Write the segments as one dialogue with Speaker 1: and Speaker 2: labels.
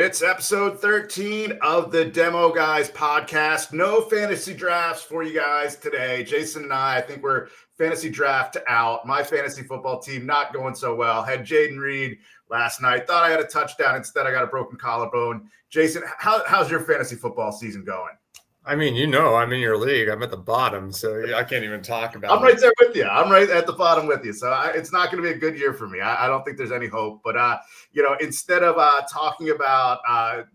Speaker 1: It's episode 13 of the Demo Guys podcast. No fantasy drafts for you guys today. Jason and I think we're fantasy draft out. My fantasy football team not going so well. Had Jaden Reed last night. Thought I had a touchdown. Instead, I got a broken collarbone. Jason, how's your fantasy football season going?
Speaker 2: I mean, I'm in your league. I'm at the bottom, so I can't even talk about it.
Speaker 1: I'm right there with you. I'm right at the bottom with you. So it's not going to be a good year for me. I don't think there's any hope. But, instead of talking about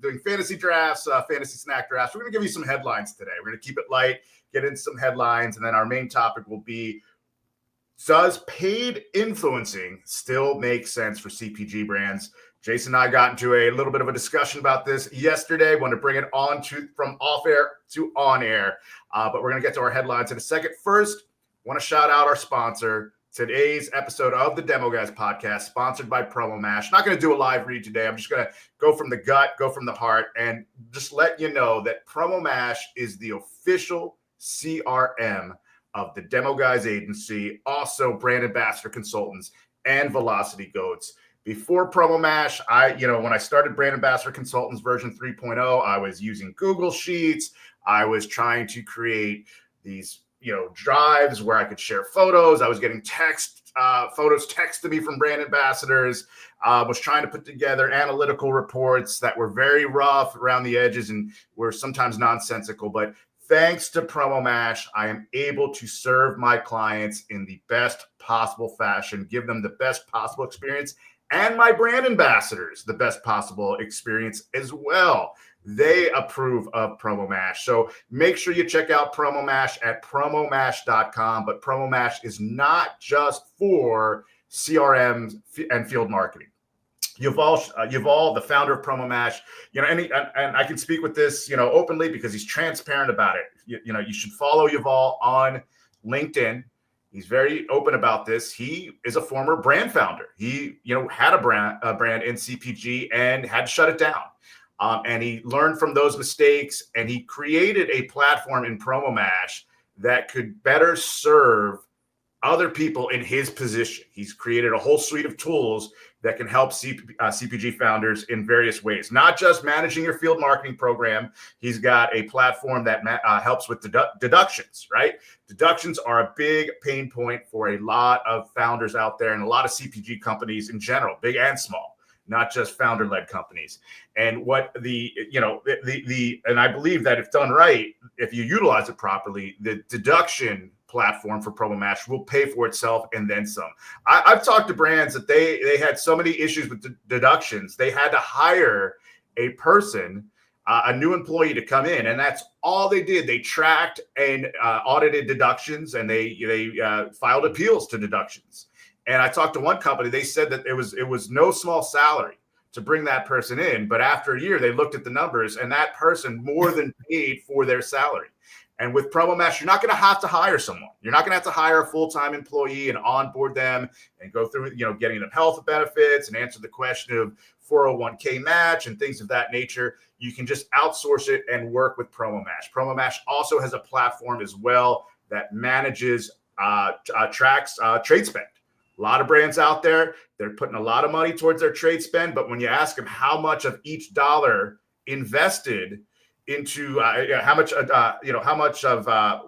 Speaker 1: doing fantasy drafts, fantasy snack drafts, we're going to give you some headlines today. We're going to keep it light, get into some headlines, and then our main topic will be, does paid influencing still make sense for CPG brands? Jason and I got into a little bit of a discussion about this yesterday. Want to bring it on from off air to on air, but we're going to get to our headlines in a second. First, want to shout out our sponsor. Today's episode of the Demo Guys podcast, sponsored by Promo Mash. Not going to do a live read today. I'm just going to go from the gut, go from the heart, and just let you know that Promo Mash is the official CRM of the Demo Guys agency, also brand ambassador consultants and Velocity Goats. Before Promo Mash, when I started Brand Ambassador Consultants version 3.0, I was using Google Sheets. I was trying to create these, drives where I could share photos. I was getting photos texted to me from brand ambassadors. Was trying to put together analytical reports that were very rough around the edges and were sometimes nonsensical. But thanks to Promo Mash, I am able to serve my clients in the best possible fashion, give them the best possible experience, and my brand ambassadors the best possible experience as well. They approve of Promo Mash. So make sure you check out Promo Mash at promomash.com. But Promo Mash is not just for CRM and field marketing. Yuval, the founder of Promo Mash, and I can speak with this, openly because he's transparent about it. You should follow Yuval on LinkedIn. He's very open about this. He is a former brand founder. He, had a brand in CPG and had to shut it down. And he learned from those mistakes, and he created a platform in Promo Mash that could better serve other people in his position. He's created a whole suite of tools that can help CPG founders in various ways, not just managing your field marketing program. He's got a platform that helps with deductions, right? Deductions are a big pain point for a lot of founders out there and a lot of CPG companies in general, big and small, not just founder-led companies. And what and I believe that if done right, if you utilize it properly, the deduction platform for Promo Mash will pay for itself and then some. I've talked to brands that they had so many issues with deductions, they had to hire a person, a new employee to come in, and that's all they did. They tracked and audited deductions, and they filed appeals to deductions. And I talked to one company, they said that it was no small salary to bring that person in, but after a year, they looked at the numbers, and that person more than paid for their salary. And with Promo Mash, you're not going to have to hire someone. You're not going to have to hire a full-time employee and onboard them and go through, getting them health benefits and answer the question of 401k match and things of that nature. You can just outsource it and work with Promo Mash. Promo Mash also has a platform as well that manages, tracks trade spend. A lot of brands out there, they're putting a lot of money towards their trade spend, but when you ask them how much of each dollar invested into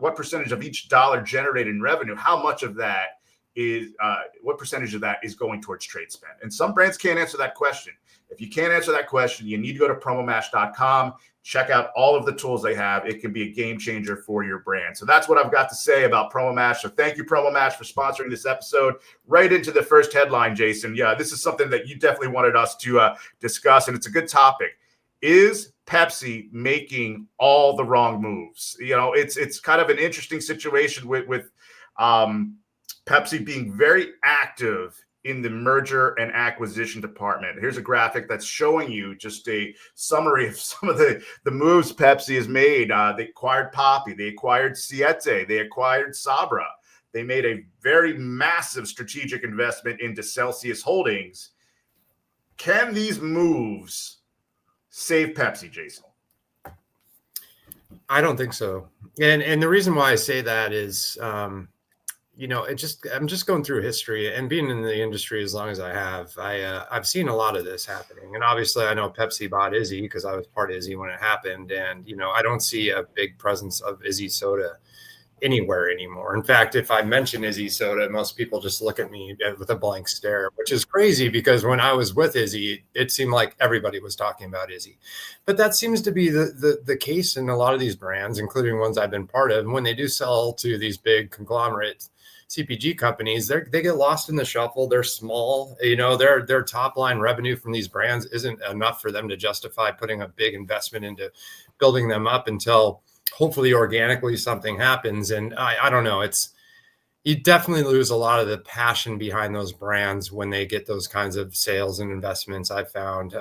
Speaker 1: what percentage of each dollar generated in revenue, how much of that is what percentage of that is going towards trade spend? And some brands can't answer that question. If you can't answer that question, you need to go to promomash.com, check out all of the tools they have. It can be a game changer for your brand. So that's what I've got to say about Promo Mash. So thank you, Promo Mash, for sponsoring this episode. Right into the first headline, Jason. Yeah, this is something that you definitely wanted us to discuss, and it's a good topic. Is Pepsi making all the wrong moves? It's kind of an interesting situation with Pepsi being very active in the merger and acquisition department. Here's a graphic that's showing you just a summary of some of the moves Pepsi has made. They acquired Poppi, they acquired Siete, they acquired Sabra. They made a very massive strategic investment into Celsius Holdings. Can these moves save Pepsi, Jason?
Speaker 2: I don't think so. And the reason why I say that is, I'm just going through history and being in the industry as long as I have. I've seen a lot of this happening, and obviously I know Pepsi bought Izzy because I was part of Izzy when it happened, and I don't see a big presence of Izzy soda anywhere anymore. In fact, if I mention Izzy soda, most people just look at me with a blank stare, which is crazy because when I was with Izzy, it seemed like everybody was talking about Izzy. But that seems to be the case in a lot of these brands, including ones I've been part of. And when they do sell to these big conglomerates, CPG companies, they get lost in the shuffle. They're small, their top line revenue from these brands isn't enough for them to justify putting a big investment into building them up until hopefully organically something happens. And I don't know, you definitely lose a lot of the passion behind those brands when they get those kinds of sales and investments, I found.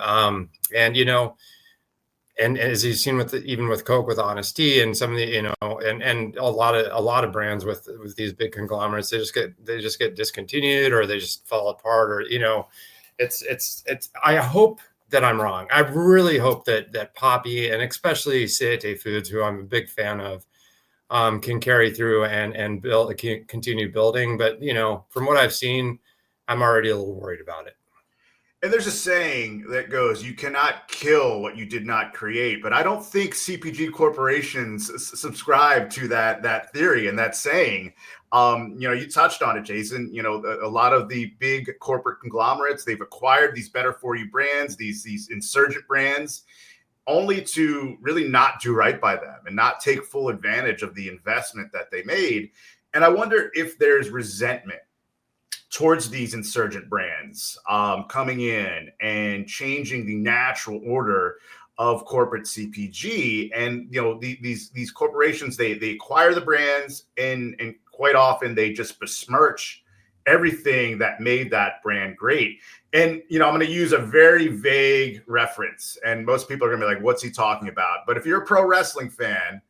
Speaker 2: And as you've seen even with Coke, with Honesty and some of the, and a lot of brands with these big conglomerates, they just get discontinued or they just fall apart, or, I hope that I'm wrong. I really hope that Poppy, and especially Siete Foods, who I'm a big fan of, can carry through and continue building. But, from what I've seen, I'm already a little worried about it.
Speaker 1: And there's a saying that goes, you cannot kill what you did not create. But I don't think CPG corporations subscribe to that theory and that saying. You touched on it, Jason. A lot of the big corporate conglomerates, they've acquired these better for you brands, these insurgent brands, only to really not do right by them and not take full advantage of the investment that they made. And I wonder if there's resentment towards these insurgent brands coming in and changing the natural order of corporate CPG. And these corporations, they acquire the brands, and quite often they just besmirch everything that made that brand great. And I'm going to use a very vague reference, and most people are going to be like, what's he talking about? But if you're a pro wrestling fan,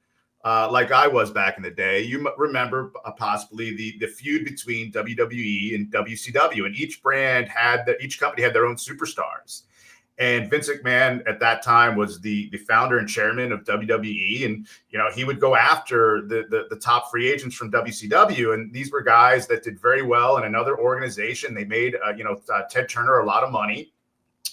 Speaker 1: like I was back in the day, you remember possibly the feud between WWE and WCW, and each company had their own superstars. And Vince McMahon at that time was the founder and chairman of WWE, and he would go after the top free agents from WCW, and these were guys that did very well in another organization. They made Ted Turner a lot of money.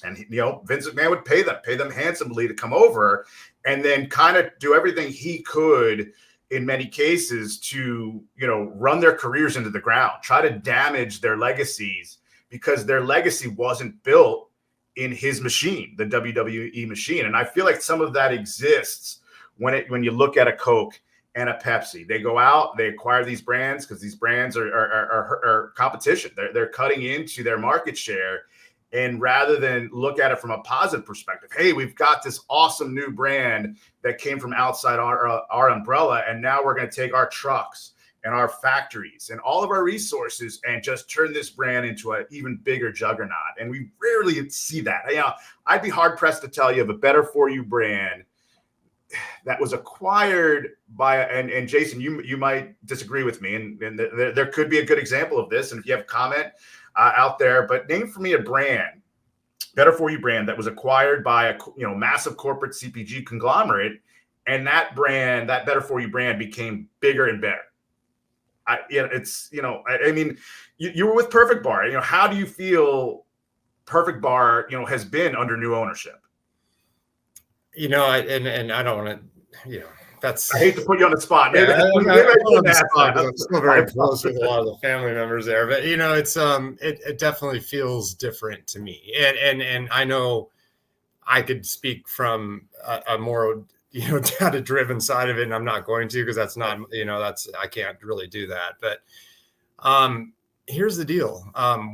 Speaker 1: And Vince McMahon would pay them handsomely to come over, and then kind of do everything he could in many cases to run their careers into the ground, try to damage their legacies, because their legacy wasn't built in his machine, the WWE machine. And I feel like some of that exists when you look at a Coke and a Pepsi. They go out, they acquire these brands because these brands are competition. They're cutting into their market share. And rather than look at it from a positive perspective, hey, we've got this awesome new brand that came from outside our umbrella, and now we're going to take our trucks and our factories and all of our resources and just turn this brand into an even bigger juggernaut. And we rarely see that. I'd be hard pressed to tell you of a better for you brand that was acquired by, and Jason, you might disagree with me, and there could be a good example of this. And if you have a comment out there, but name for me a brand, better for you brand, that was acquired by a massive corporate CPG conglomerate, and that brand, that better for you brand, became bigger and better. You were with Perfect Bar. How do you feel Perfect Bar has been under new ownership?
Speaker 2: I don't want to,
Speaker 1: I hate to put you on the spot.
Speaker 2: Maybe I'm still very close with a lot of the family members there, but it definitely feels different to me. And I know I could speak from a more data driven side of it, and I'm not going to, because that's not I can't really do that. But here's the deal.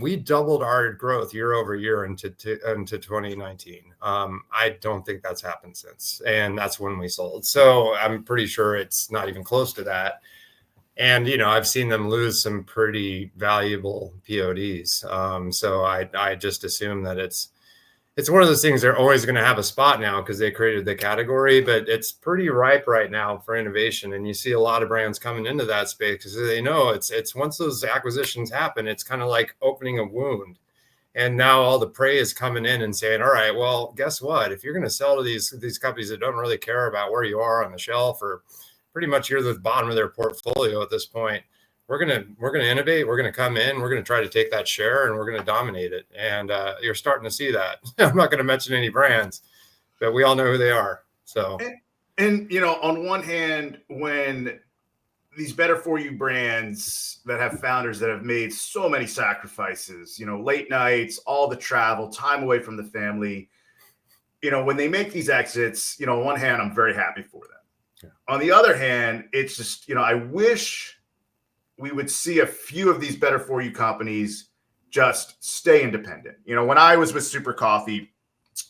Speaker 2: We doubled our growth year over year into 2019. I don't think that's happened since. And that's when we sold. So I'm pretty sure it's not even close to that. And, I've seen them lose some pretty valuable PODs. So I just assume that it's one of those things. They're always going to have a spot now because they created the category, but it's pretty ripe right now for innovation. And you see a lot of brands coming into that space because they know it's once those acquisitions happen, it's kind of like opening a wound. And now all the prey is coming in and saying, all right, well, guess what? If you're going to sell to these companies that don't really care about where you are on the shelf, or pretty much you're the bottom of their portfolio at this point, we're gonna innovate. We're gonna come in. We're gonna try to take that share, and we're gonna dominate it. And you're starting to see that. I'm not going to mention any brands, but we all know who they are. So,
Speaker 1: and on one hand, when these better for you brands that have founders that have made so many sacrifices, late nights, all the travel, time away from the family, when they make these exits, on one hand, I'm very happy for them. Yeah. On the other hand, it's just, I wish we would see a few of these better for you companies just stay independent. When I was with Super Coffee,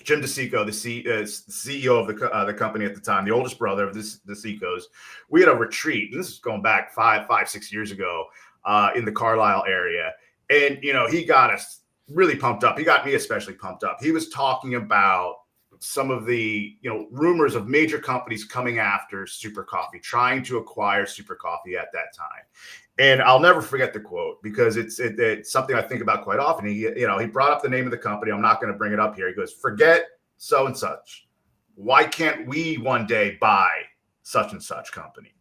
Speaker 1: Jim DeSico, the CEO of the company at the time, the oldest brother of the DeSicos, we had a retreat. And this is going back 6 years ago in the Carlisle area. And, he got us really pumped up. He got me especially pumped up. He was talking about some of the, rumors of major companies coming after Super Coffee, trying to acquire Super Coffee at that time. And I'll never forget the quote because it's something I think about quite often. He brought up the name of the company. I'm not going to bring it up here. He goes, "Forget so and such. Why can't we one day buy such and such company?"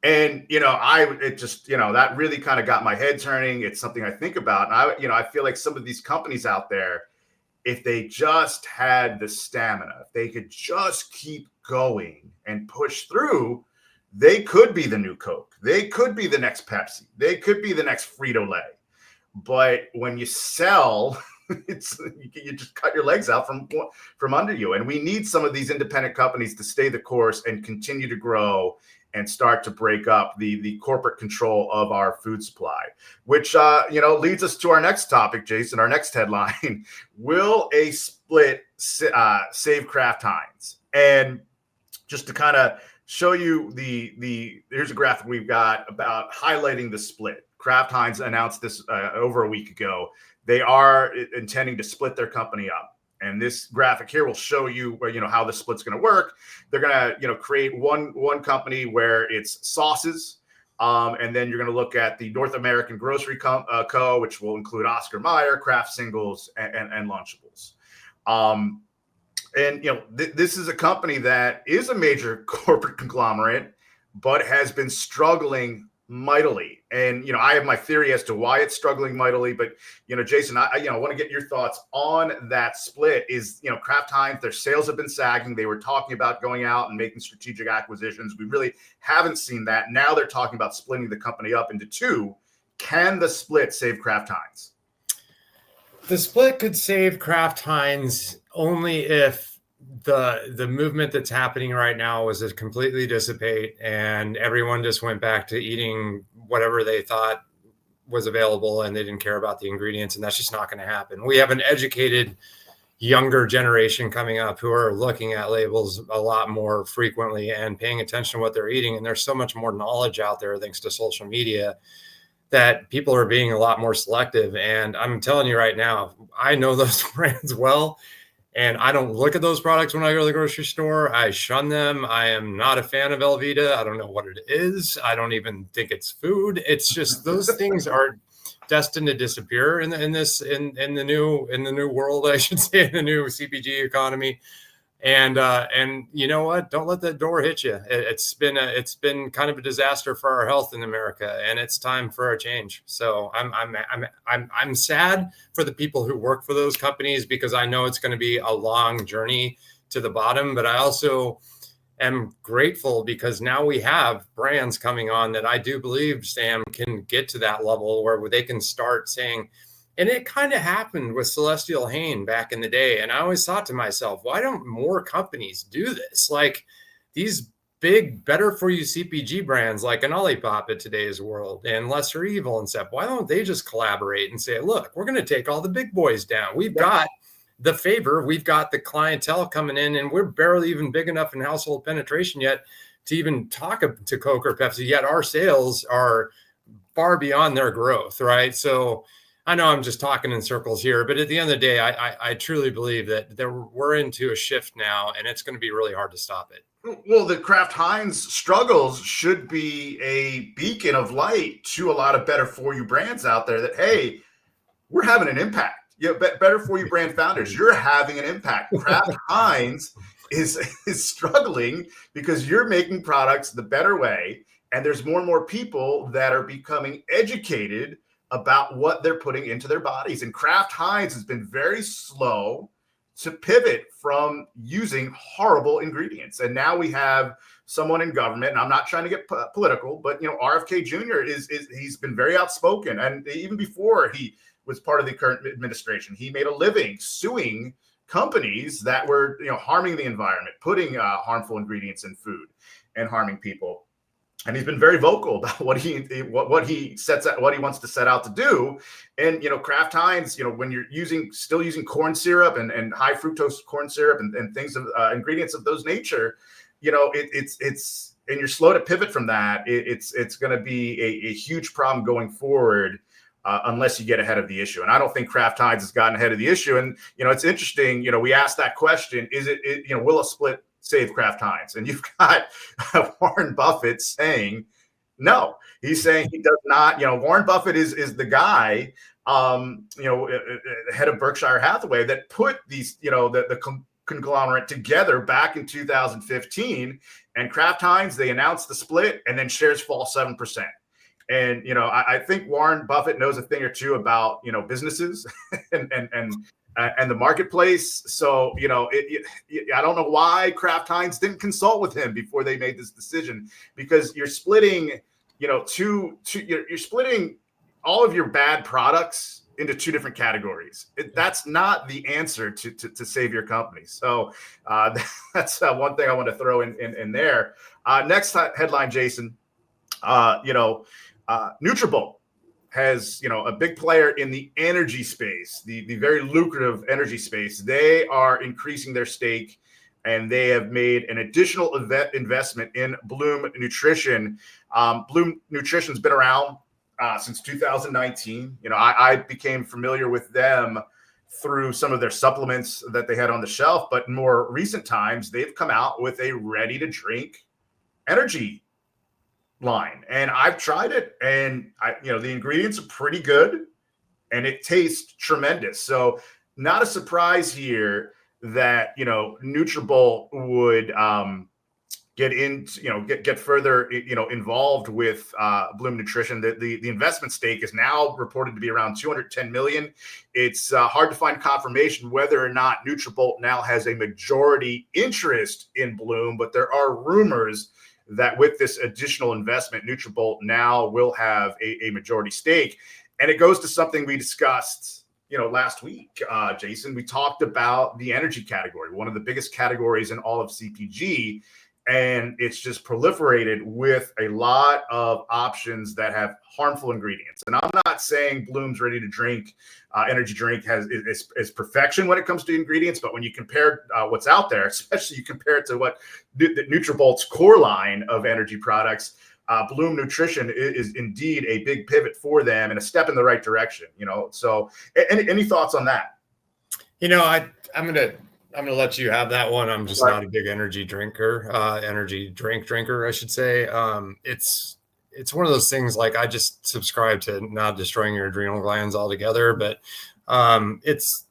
Speaker 1: And that really kind of got my head turning. It's something I think about, and I feel like some of these companies out there, if they just had the stamina, if they could just keep going and push through, they could be the new Coke. They could be the next Pepsi. They could be the next Frito-Lay. But when you sell, you just cut your legs out from under you. And we need some of these independent companies to stay the course and continue to grow and start to break up the corporate control of our food supply, which leads us to our next topic, Jason. Our next headline: Will a split save Kraft Heinz? And just to kind of show you here's a graphic we've got about highlighting the split. Kraft Heinz announced this over a week ago. They are intending to split their company up. And this graphic here will show you where, how the split's going to work. They're going to, create one company where it's sauces. And then you're going to look at the North American Grocery Co., which will include Oscar Mayer, Kraft Singles, and Lunchables. This is a company that is a major corporate conglomerate, but has been struggling mightily. And, I have my theory as to why it's struggling mightily. But, Jason, I want to get your thoughts on that split. Is, Kraft Heinz, their sales have been sagging. They were talking about going out and making strategic acquisitions. We really haven't seen that. Now they're talking about splitting the company up into two. Can the split save Kraft Heinz?
Speaker 2: The split could save Kraft Heinz only if the movement that's happening right now was to completely dissipate and everyone just went back to eating whatever they thought was available and they didn't care about the ingredients. And that's just not going to happen. We have an educated younger generation coming up who are looking at labels a lot more frequently and paying attention to what they're eating. And there's so much more knowledge out there thanks to social media that people are being a lot more selective. And I'm telling you right now, I know those brands well. And I don't look at those products when I go to the grocery store. I shun them. I am not a fan of Velveeta. I don't know what it is. I don't even think it's food. It's just those things are destined to disappear in the new world, I should say, in the new CPG economy. And you know what? Don't let that door hit you. It's been kind of a disaster for our health in America, and it's time for a change. So I'm sad for the people who work for those companies because I know it's going to be a long journey to the bottom. But I also am grateful because now we have brands coming on that I do believe, Sam, can get to that level where they can start saying. And it kind of happened with Celestial Hain back in the day. And I always thought to myself, why don't more companies do this? Like these big, better for you CPG brands like an Olipop in today's world and Lesser Evil and stuff. Why don't they just collaborate and say, look, we're going to take all the big boys down. We've got the favor. We've got the clientele coming in and we're barely even big enough in household penetration yet to even talk to Coke or Pepsi. Yet our sales are far beyond their growth, right? So I know I'm just talking in circles here, but at the end of the day, I truly believe that we're into a shift now, and it's going to be really hard to stop it.
Speaker 1: Well, the Kraft Heinz struggles should be a beacon of light to a lot of better for you brands out there that, hey, we're having an impact. Better for you brand founders, you're having an impact. Kraft Heinz is struggling because you're making products the better way. And there's more and more people that are becoming educated about what they're putting into their bodies. And Kraft Heinz has been very slow to pivot from using horrible ingredients. And now we have someone in government, and I'm not trying to get political, but RFK Jr. he's been very outspoken. And even before he was part of the current administration, he made a living suing companies that were harming the environment, putting harmful ingredients in food and harming people. And he's been very vocal about what he wants to set out to do. And Kraft Heinz, when you're still using corn syrup and high fructose corn syrup and things of ingredients of those nature, it's and you're slow to pivot from that. It's going to be a huge problem going forward unless you get ahead of the issue. And I don't think Kraft Heinz has gotten ahead of the issue. And it's interesting. We asked that question: will a split save Kraft Heinz? And you've got Warren Buffett saying no. He's saying he does not. Warren Buffett is the guy, head of Berkshire Hathaway, that put these, the conglomerate together back in 2015. And Kraft Heinz, they announced the split, and then shares fall 7%. And I think Warren Buffett knows a thing or two about businesses and the marketplace. So I don't know why Kraft Heinz didn't consult with him before they made this decision, because you're splitting you're splitting all of your bad products into two different categories. That's not the answer to save your company. So that's one thing I want to throw in there. Next headline, Jason. Nutrabolt has, a big player in the energy space, the very lucrative energy space. They are increasing their stake, and they have made an additional investment in Bloom Nutrition. Bloom Nutrition's been around since 2019. I became familiar with them through some of their supplements that they had on the shelf, but in more recent times, they've come out with a ready-to-drink energy line, and I've tried it, and the ingredients are pretty good, and it tastes tremendous. So not a surprise here that Nutrabolt would get further involved with Bloom Nutrition. The investment stake is now reported to be around 210 million. It's hard to find confirmation whether or not Nutrabolt now has a majority interest in Bloom, but there are rumors that with this additional investment, Nutrabolt now will have a majority stake. And it goes to something we discussed, last week, Jason. We talked about the energy category, one of the biggest categories in all of CPG. And it's just proliferated with a lot of options that have harmful ingredients. And I'm not saying Bloom's ready to drink energy drink is perfection when it comes to ingredients, but when you compare what's out there, especially you compare it to what the Nutrabolt's core line of energy products, Bloom Nutrition is indeed a big pivot for them and a step in the right direction. So any thoughts on that?
Speaker 2: I'm gonna let you have that one. I'm just not a big energy drink drinker, I should say. It's one of those things, like, I just subscribe to not destroying your adrenal glands altogether, but it's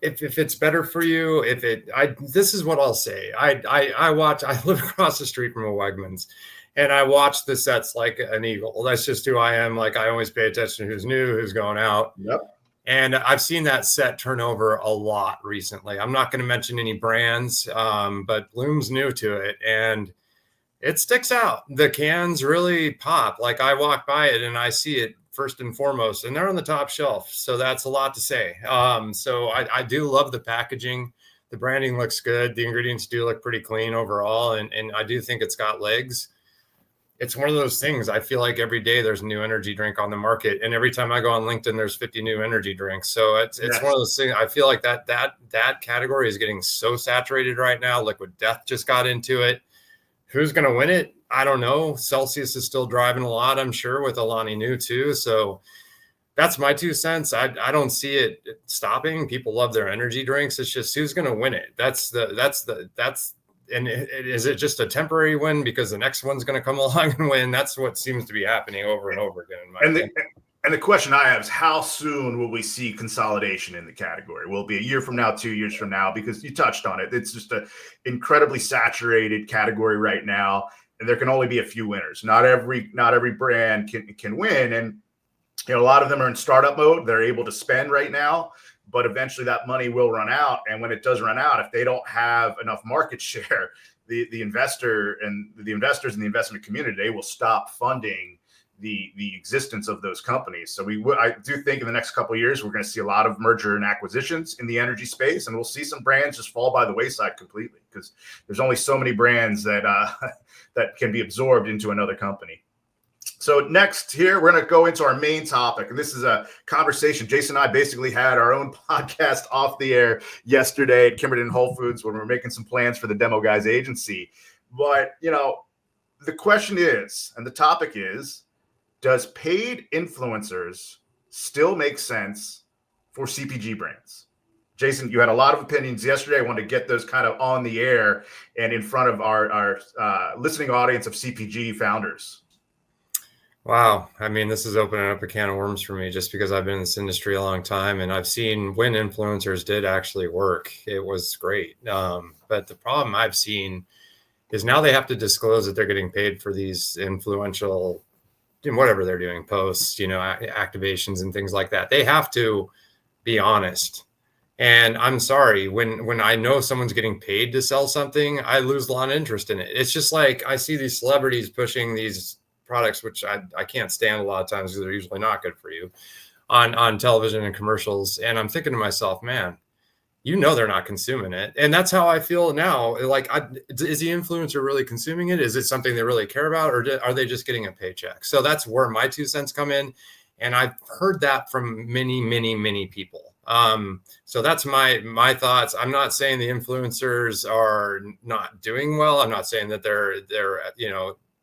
Speaker 2: if it's better for you, this is what I'll say. I live across the street from a Wegmans, and I watch the sets like an eagle. That's just who I am. Like, I always pay attention to who's new, who's going out.
Speaker 1: Yep.
Speaker 2: And I've seen that set turn over a lot recently. I'm not going to mention any brands, but Bloom's new to it, and it sticks out. The cans really pop. Like, I walk by it and I see it first and foremost, and they're on the top shelf. So that's a lot to say. So I do love the packaging. The branding looks good. The ingredients do look pretty clean overall, and I do think it's got legs. It's one of those things. I feel like every day there's a new energy drink on the market, and every time I go on LinkedIn, there's 50 new energy drinks. So it's one of those things. I feel like that category is getting so saturated right now. Liquid Death just got into it. Who's going to win it? I don't know. Celsius is still driving a lot, I'm sure, with Alani Nu too. So that's my 2 cents. I don't see it stopping. People love their energy drinks. It's just who's going to win it. And is it just a temporary win because the next one's going to come along and win? That's what seems to be happening over and over again.
Speaker 1: And the question I have is, how soon will we see consolidation in the category? Will it be a year from now, 2 years from now? Because you touched on it. It's just an incredibly saturated category right now. and there can only be a few winners. Not every brand can win, and a lot of them are in startup mode. They're able to spend right now, but eventually that money will run out. And when it does run out, if they don't have enough market share, the investors in the investment community, they will stop funding the existence of those companies. So I do think in the next couple of years, we're going to see a lot of merger and acquisitions in the energy space, and we'll see some brands just fall by the wayside completely, because there's only so many brands that that can be absorbed into another company. So next here, we're going to go into our main topic. And this is a conversation. Jason and I basically had our own podcast off the air yesterday at Kimberton Whole Foods when we were making some plans for the Demo Guys agency. But, the question is, and the topic is, does paid influencers still make sense for CPG brands? Jason, you had a lot of opinions yesterday. I wanted to get those kind of on the air and in front of our listening audience of CPG founders.
Speaker 2: Wow. I mean, this is opening up a can of worms for me, just because I've been in this industry a long time, and I've seen when influencers did actually work. It was great. But the problem I've seen is now they have to disclose that they're getting paid for these influential, whatever they're doing, posts, activations and things like that. They have to be honest. And I'm sorry, when I know someone's getting paid to sell something, I lose a lot of interest in it. It's just like I see these celebrities pushing these products, which I can't stand a lot of times because they're usually not good for you, on television and commercials. And I'm thinking to myself, man, they're not consuming it. And that's how I feel now. Like, is the influencer really consuming it? Is it something they really care about, or are they just getting a paycheck? So that's where my 2 cents come in. And I've heard that from many, many, many people. So that's my thoughts. I'm not saying the influencers are not doing well. I'm not saying that they're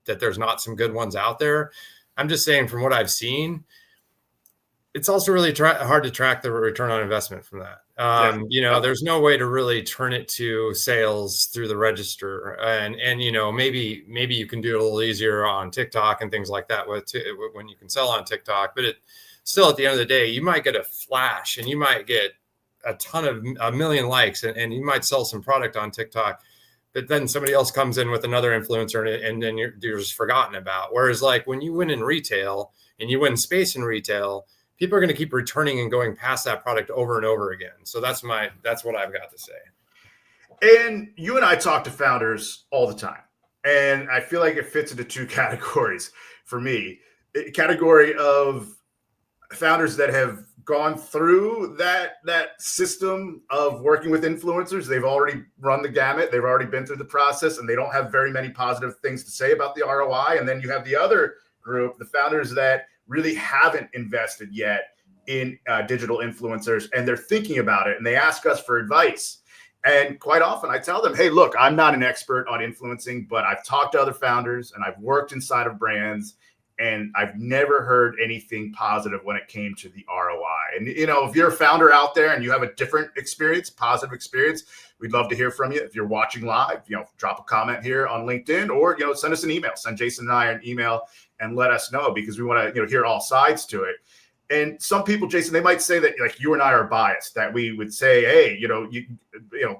Speaker 2: that there's not some good ones out there. I'm just saying, from what I've seen, it's also really hard to track the return on investment from that. There's no way to really turn it to sales through the register. And maybe you can do it a little easier on TikTok and things like that when you can sell on TikTok. But still, at the end of the day, you might get a flash and you might get a million likes and you might sell some product on TikTok. But then somebody else comes in with another influencer and then you're just forgotten about. Whereas, like, when you win in retail and you win space in retail, people are going to keep returning and going past that product over and over again. So that's what I've got to say.
Speaker 1: And you and I talk to founders all the time, and I feel like it fits into 2 categories for me. A category of founders that have gone through that system of working with influencers. They've already run the gamut. They've already been through the process, and they don't have very many positive things to say about the ROI. And then you have the other group, the founders that really haven't invested yet in digital influencers, and they're thinking about it, and they ask us for advice. And quite often I tell them, hey, look, I'm not an expert on influencing, but I've talked to other founders and I've worked inside of brands, and I've never heard anything positive when it came to the ROI. And, if you're a founder out there and you have a different experience, positive experience, we'd love to hear from you. If you're watching live, drop a comment here on LinkedIn, or, send us an email, send Jason and I an email and let us know, because we want to, hear all sides to it. And some people, Jason, they might say that, like, you and I are biased, that we would say, hey,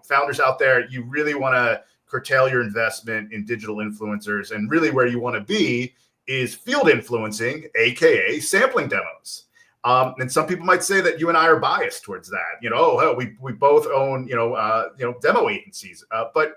Speaker 1: founders out there, you really want to curtail your investment in digital influencers, and really where you want to be is field influencing, aka sampling demos. And some people might say that you and I are biased towards that. We both own demo agencies. But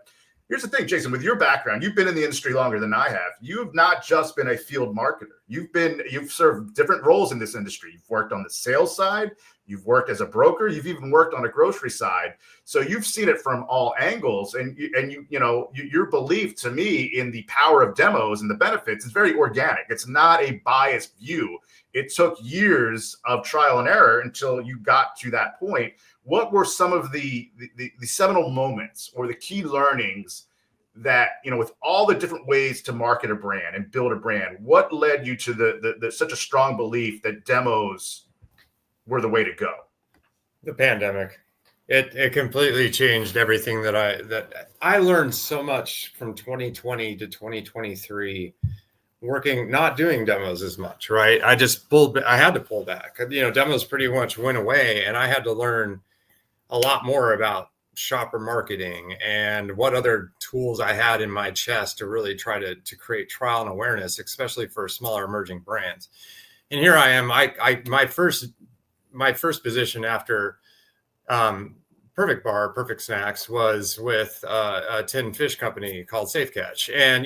Speaker 1: here's the thing, Jason, with your background, you've been in the industry longer than I have. You've not just been a field marketer. You've served different roles in this industry. You've worked on the sales side. You've worked as a broker. You've even worked on a grocery side. So you've seen it from all angles. And your belief, to me, in the power of demos and the benefits is very organic. It's not a biased view. It took years of trial and error until you got to that point. What were some of the seminal moments or the key learnings that, with all the different ways to market a brand and build a brand, what led you to the such a strong belief that demos were the way to go?
Speaker 2: The pandemic. It completely changed everything that I learned so much from 2020 to 2023, not doing demos as much, right? I had to pull back. Demos pretty much went away, and I had to learn a lot more about shopper marketing and what other tools I had in my chest to really try to create trial and awareness, especially for smaller emerging brands. And here I am. My first position after Perfect Snacks was with a tin fish company called Safe Catch. And,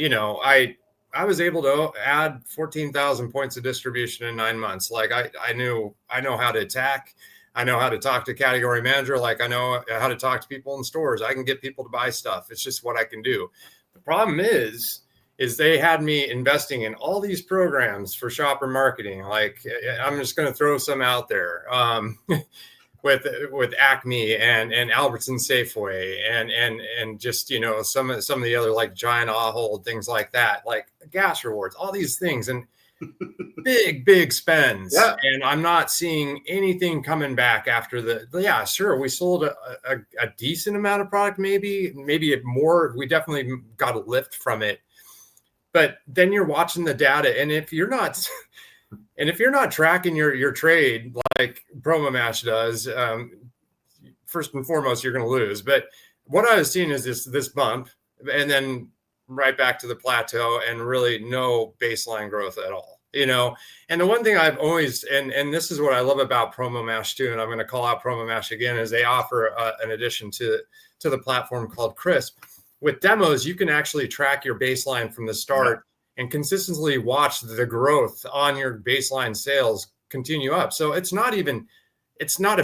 Speaker 2: I was able to add 14,000 points of distribution in 9 months. Like I know how to attack. I know how to talk to category manager. Like I know how to talk to people in stores. I can get people to buy stuff. It's just what I can do. The problem is they had me investing in all these programs for shopper marketing. Like I'm just going to throw some out there. With Acme and Albertson Safeway and just some of the other like Giant Ahold, things like that, like gas rewards, all these things, and big spends.
Speaker 1: Yeah.
Speaker 2: And I'm not seeing anything coming back after yeah, sure, we sold a decent amount of product, maybe more. We definitely got a lift from it, but then you're watching the data, and if you're not tracking your trade like Promo Mash does, first and foremost, you're going to lose. But what I was seeing is this bump, and then right back to the plateau, and really no baseline growth at all. And the one thing I've always, and this is what I love about Promo Mash too, and I'm going to call out Promo Mash again, is they offer an addition to the platform called Crisp. With demos, you can actually track your baseline from the start. Yeah. And consistently watch the growth on your baseline sales continue up. So it's not a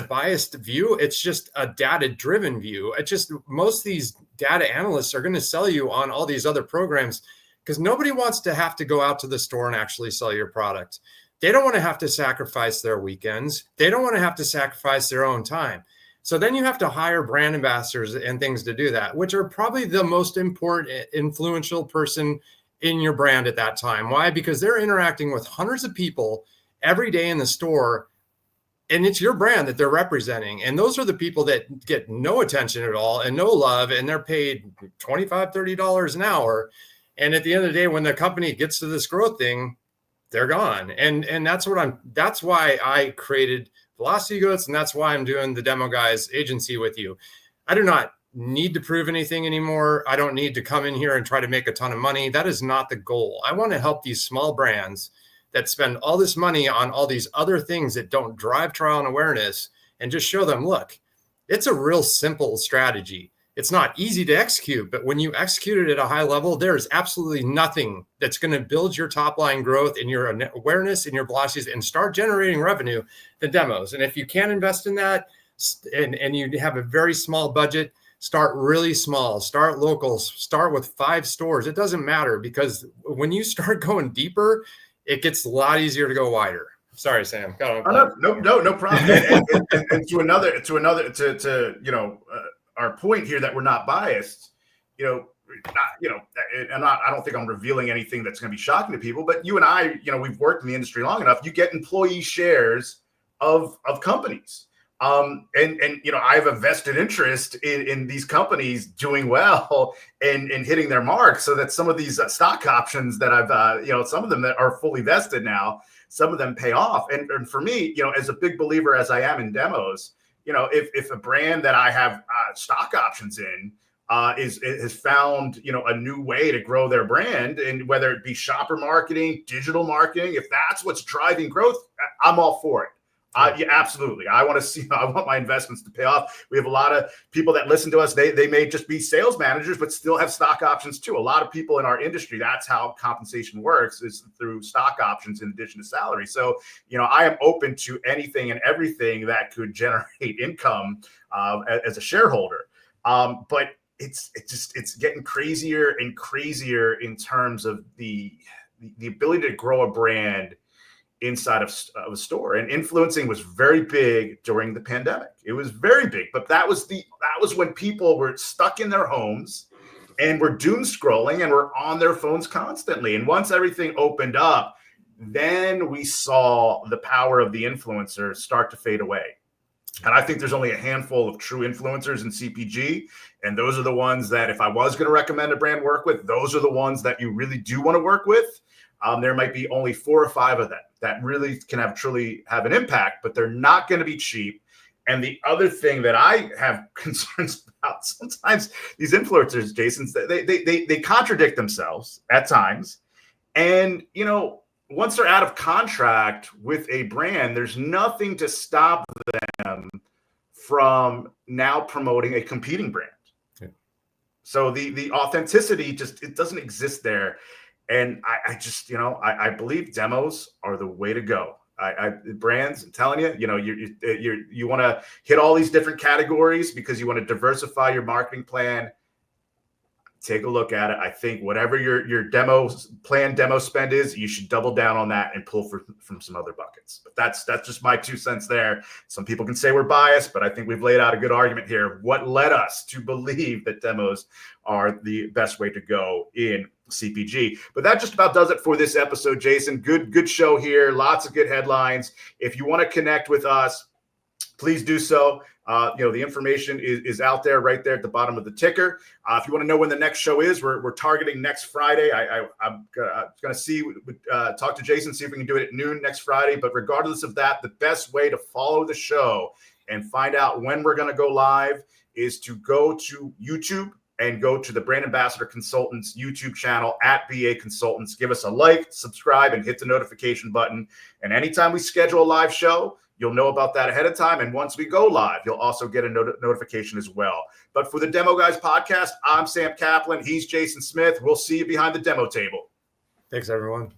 Speaker 2: biased view. It's just a data-driven view. It's just most of these data analysts are going to sell you on all these other programs because nobody wants to have to go out to the store and actually sell your product. They don't want to have to sacrifice their weekends. They don't want to have to sacrifice their own time. So then you have to hire brand ambassadors and things to do that, which are probably the most important, influential person in your brand at that time. Why? Because they're interacting with hundreds of people every day in the store, and it's your brand that they're representing. And those are the people that get no attention at all and no love, and they're paid $25, $30 an hour. And at the end of the day, when the company gets to this growth thing, they're gone. And that's why I created Velocity Goats, and that's why I'm doing the Demo Guys agency with you. I do not need to prove anything anymore. I don't need to come in here and try to make a ton of money. That is not the goal. I want to help these small brands that spend all this money on all these other things that don't drive trial and awareness, and just show them, look, it's a real simple strategy. It's not easy to execute, but when you execute it at a high level, there's absolutely nothing that's going to build your top line growth and your awareness and your velocities and start generating revenue than demos. And if you can't invest in that and you have a very small budget, start really small, start local, start with 5 stores. It doesn't matter, because when you start going deeper, it gets a lot easier to go wider. Sorry, Sam.
Speaker 1: No problem. and to our point here that we're not biased, I don't think I'm revealing anything that's going to be shocking to people, but you and I, we've worked in the industry long enough. You get employee shares of companies. I have a vested interest in these companies doing well and hitting their marks, so that some of these stock options that I've, some of them that are fully vested now, some of them pay off. And for me, as a big believer as I am in demos, if a brand that I have stock options in has found, a new way to grow their brand, and whether it be shopper marketing, digital marketing, if that's what's driving growth, I'm all for it. Yeah, absolutely. I want my investments to pay off. We have a lot of people that listen to us. They may just be sales managers, but still have stock options too. A lot of people in our industry, that's how compensation works, is through stock options in addition to salary. So, I am open to anything and everything that could generate income as a shareholder. But it's getting crazier and crazier in terms of the ability to grow a brand inside of a store. And influencing was very big during the pandemic. It was very big, but that was when people were stuck in their homes and were doom scrolling and were on their phones constantly. And once everything opened up, then we saw the power of the influencer start to fade away. And I think there's only a handful of true influencers in CPG. And those are the ones that, if I was going to recommend a brand work with, those are the ones that you really do want to work with. There might be only 4 or 5 of them that really can truly have an impact, but they're not going to be cheap. And the other thing that I have concerns about, sometimes these influencers, Jason, they contradict themselves at times. And, once they're out of contract with a brand, there's nothing to stop them from now promoting a competing brand. Yeah. So the authenticity it doesn't exist there. And I believe demos are the way to go. Brands, I'm telling you, you want to hit all these different categories because you want to diversify your marketing plan. Take a look at it. I think whatever your demo spend is, you should double down on that and pull from some other buckets. But that's just my 2 cents there. Some people can say we're biased, but I think we've laid out a good argument here. What led us to believe that demos are the best way to go in CPG? But that just about does it for this episode, Jason. Good show here. Lots of good headlines. If you want to connect with us, please do so. The information is out there, right there at the bottom of the ticker. If you want to know when the next show is, we're targeting next Friday. I'm going to talk to Jason, see if we can do it at noon next Friday. But regardless of that, the best way to follow the show and find out when we're going to go live is to go to YouTube and go to the Brand Ambassador Consultants YouTube channel at BA Consultants. Give us a like, subscribe, and hit the notification button. And anytime we schedule a live show, you'll know about that ahead of time. And once we go live, you'll also get a notification as well. But for the Demo Guys podcast, I'm Sam Kaplan. He's Jason Smith. We'll see you behind the demo table.
Speaker 2: Thanks, everyone.